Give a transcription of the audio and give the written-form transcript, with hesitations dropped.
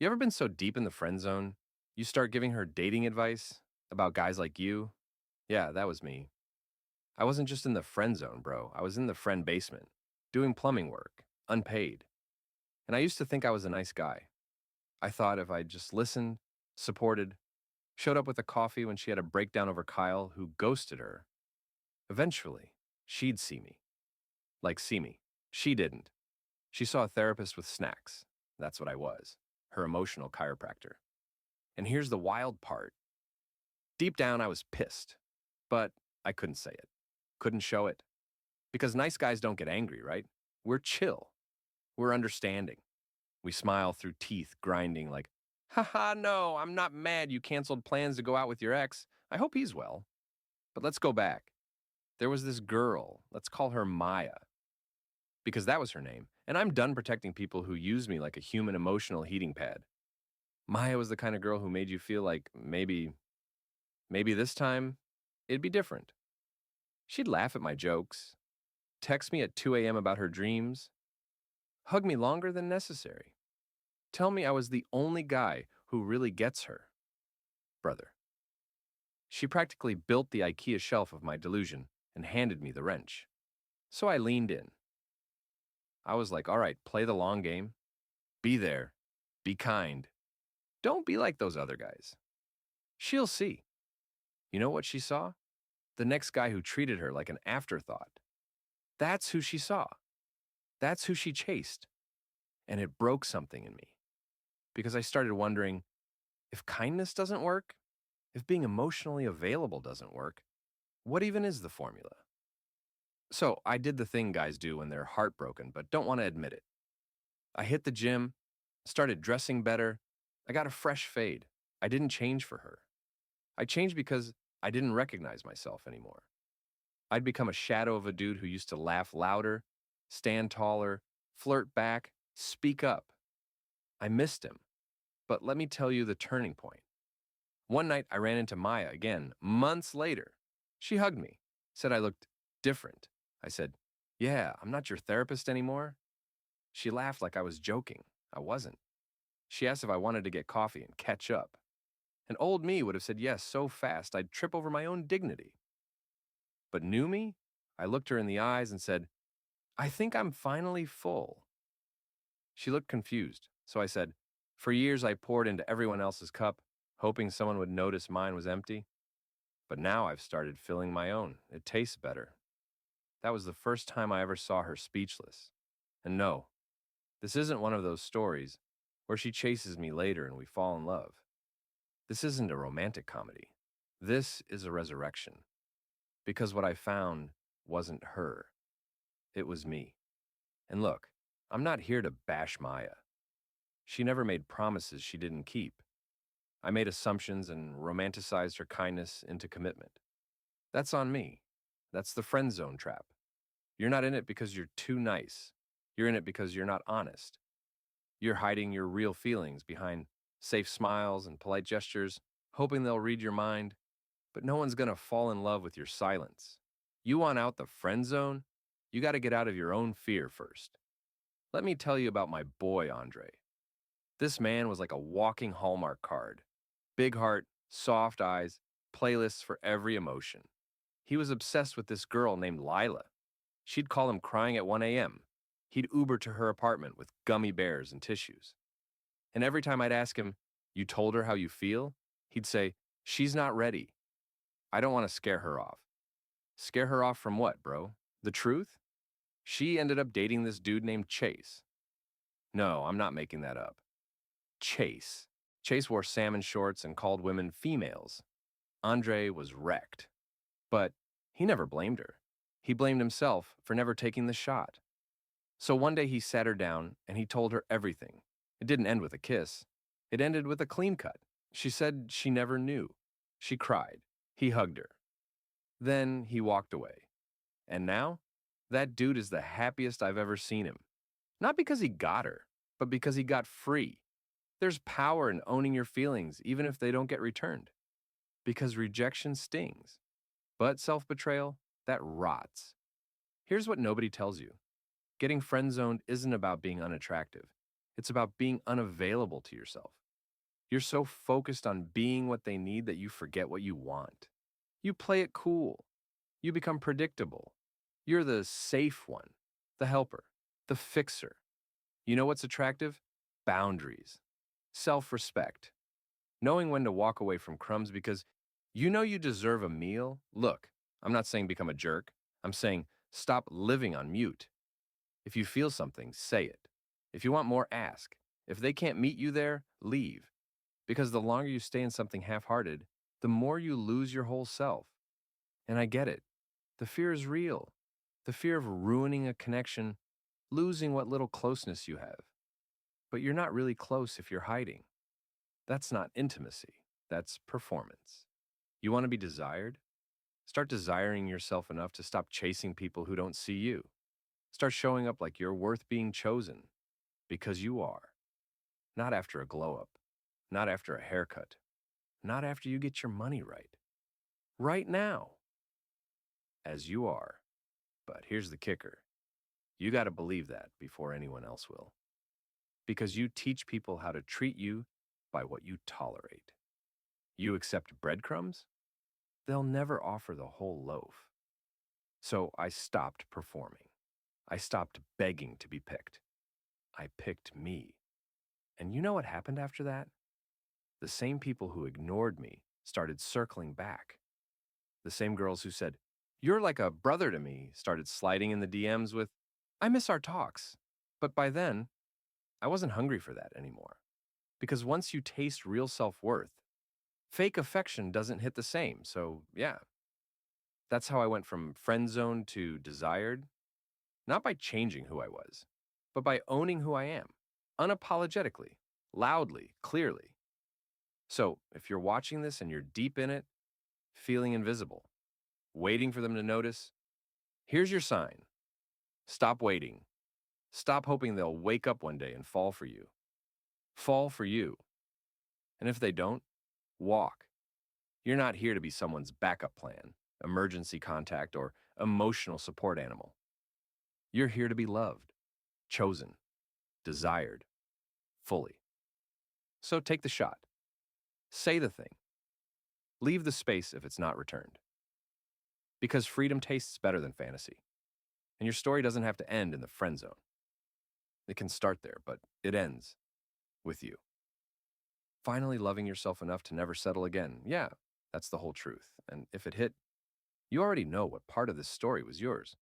You ever been so deep in the friend zone, you start giving her dating advice about guys like you? Yeah, that was me. I wasn't just in the friend zone, bro. I was in the friend basement, doing plumbing work, unpaid. And I used to think I was a nice guy. I thought if I just listened, supported, showed up with a coffee when she had a breakdown over Kyle, who ghosted her, eventually, she'd see me. Like, see me. She didn't. She saw a therapist with snacks. That's what I was, her emotional chiropractor. And here's the wild part. Deep down, I was pissed, but I couldn't say it, couldn't show it. Because nice guys don't get angry, right? We're chill, we're understanding. We smile through teeth grinding, like, haha, no, I'm not mad you canceled plans to go out with your ex. I hope he's well. But let's go back. There was this girl, let's call her Maya, because that was her name. And I'm done protecting people who use me like a human emotional heating pad. Maya was the kind of girl who made you feel like maybe this time it'd be different. She'd laugh at my jokes, text me at 2 a.m. about her dreams, hug me longer than necessary, tell me I was the only guy who really gets her. Brother. She practically built the IKEA shelf of my delusion and handed me the wrench. So I leaned in. I was like, all right, play the long game. Be there. Be kind. Don't be like those other guys. She'll see. You know what she saw? The next guy who treated her like an afterthought. That's who she saw. That's who she chased. And it broke something in me. Because I started wondering, if kindness doesn't work, if being emotionally available doesn't work, what even is the formula? So I did the thing guys do when they're heartbroken but don't want to admit it. I hit the gym, started dressing better. I got a fresh fade. I didn't change for her. I changed because I didn't recognize myself anymore. I'd become a shadow of a dude who used to laugh louder, stand taller, flirt back, speak up. I missed him. But let me tell you the turning point. One night I ran into Maya again, months later. She hugged me, said I looked different. I said, yeah, I'm not your therapist anymore. She laughed like I was joking. I wasn't. She asked if I wanted to get coffee and catch up. And old me would have said yes so fast I'd trip over my own dignity. But new me? I looked her in the eyes and said, I think I'm finally full. She looked confused, so I said, for years I poured into everyone else's cup, hoping someone would notice mine was empty. But now I've started filling my own. It tastes better. That was the first time I ever saw her speechless. And no, this isn't one of those stories where she chases me later and we fall in love. This isn't a romantic comedy. This is a resurrection. Because what I found wasn't her. It was me. And look, I'm not here to bash Maya. She never made promises she didn't keep. I made assumptions and romanticized her kindness into commitment. That's on me. That's the friend zone trap. You're not in it because you're too nice. You're in it because you're not honest. You're hiding your real feelings behind safe smiles and polite gestures, hoping they'll read your mind. But no one's gonna fall in love with your silence. You want out the friend zone? You gotta get out of your own fear first. Let me tell you about my boy, Andre. This man was like a walking Hallmark card. Big heart, soft eyes, playlists for every emotion. He was obsessed with this girl named Lila. She'd call him crying at 1 a.m. He'd Uber to her apartment with gummy bears and tissues. And every time I'd ask him, you told her how you feel? He'd say, she's not ready. I don't want to scare her off. Scare her off from what, bro? The truth? She ended up dating this dude named Chase. No, I'm not making that up. Chase. Chase wore salmon shorts and called women females. Andre was wrecked. But he never blamed her. He blamed himself for never taking the shot. So one day he sat her down and he told her everything. It didn't end with a kiss. It ended with a clean cut. She said she never knew. She cried. He hugged her. Then he walked away. And now, that dude is the happiest I've ever seen him. Not because he got her, but because he got free. There's power in owning your feelings, even if they don't get returned. Because rejection stings. But self-betrayal, that rots. Here's what nobody tells you. Getting friend-zoned isn't about being unattractive. It's about being unavailable to yourself. You're so focused on being what they need that you forget what you want. You play it cool. You become predictable. You're the safe one, the helper, the fixer. You know what's attractive? Boundaries, self respect, knowing when to walk away from crumbs because you know you deserve a meal. Look, I'm not saying become a jerk. I'm saying stop living on mute. If you feel something, say it. If you want more, ask. If they can't meet you there, leave. Because the longer you stay in something half hearted, the more you lose your whole self. And I get it. The fear is real. The fear of ruining a connection, losing what little closeness you have. But you're not really close if you're hiding. That's not intimacy, that's performance. You want to be desired? Start desiring yourself enough to stop chasing people who don't see you. Start showing up like you're worth being chosen, because you are. Not after a glow up, not after a haircut, not after you get your money right. Right now, as you are. But here's the kicker: you got to believe that before anyone else will. Because you teach people how to treat you by what you tolerate. You accept breadcrumbs? They'll never offer the whole loaf. So I stopped performing. I stopped begging to be picked. I picked me. And you know what happened after that? The same people who ignored me started circling back. The same girls who said, "You're like a brother to me," started sliding in the DMs with, "I miss our talks." But by then, I wasn't hungry for that anymore. Because once you taste real self worth, fake affection doesn't hit the same. So, yeah, that's how I went from friend zone to desired, not by changing who I was, but by owning who I am, unapologetically, loudly, clearly. So, if you're watching this and you're deep in it, feeling invisible, waiting for them to notice, here's your sign. Stop waiting. Stop hoping they'll wake up one day and fall for you. Fall for you. And if they don't, walk. You're not here to be someone's backup plan, emergency contact, or emotional support animal. You're here to be loved, chosen, desired, fully. So take the shot. Say the thing. Leave the space if it's not returned. Because freedom tastes better than fantasy. And your story doesn't have to end in the friend zone. It can start there, but it ends with you. Finally loving yourself enough to never settle again. Yeah, that's the whole truth. And if it hit, you already know what part of this story was yours.